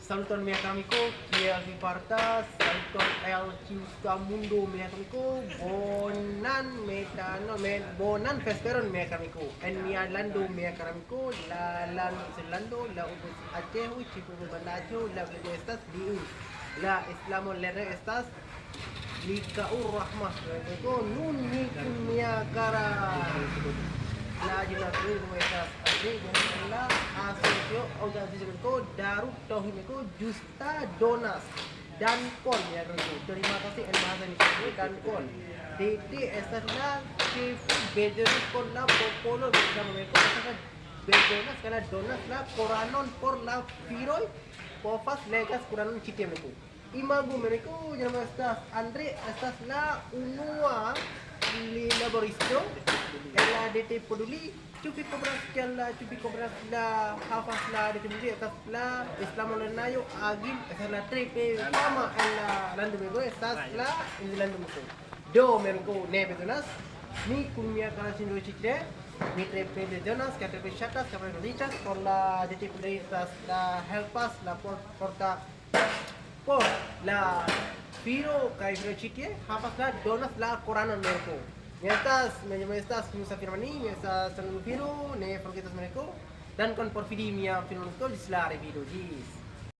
Saluton mia amico, kiel vi fartas? Saluton el ĉiusta mundo mia amico. Bonan vesperon mia amico. En mia lando mia amico, la lando la ubus Aceh, ĉiuj balaĵo, la vivo estas liu. La islamo lerne estas likaur rahmah. Nun ni kun mia kara la jumlah komunitas asli la asosio organisasi ko Darut Tauhid ko Justa Donas dan kon ya Rego. Terima kasih El Mahazani dan kon. Diti esasna que bejeros con la popolo de la mereka esas bejenas kala donas la Koranon por la firoi pofas legas Koranon chitia mereka. Imagu mereka llama estas Andre estas la unua li laboristo la DT Peduli cupi cobras la hafaz la DT Peduli atas la Islam Lenayo agim esas la trepe sama en la lando mego estas la en el lando mego do mergo ne bedonas ni kumia kala sindo chitre ni trepe bedonas que trepe chatas que relichas por la DT Peduli estas la helpas la porta por la Firo kai chitie hapas la donas la Koranon mereko. Me estas Musa Firmani, me estas Firo, ne forgetas mereko. Dan kon por fidi mia film ko dislare video jis.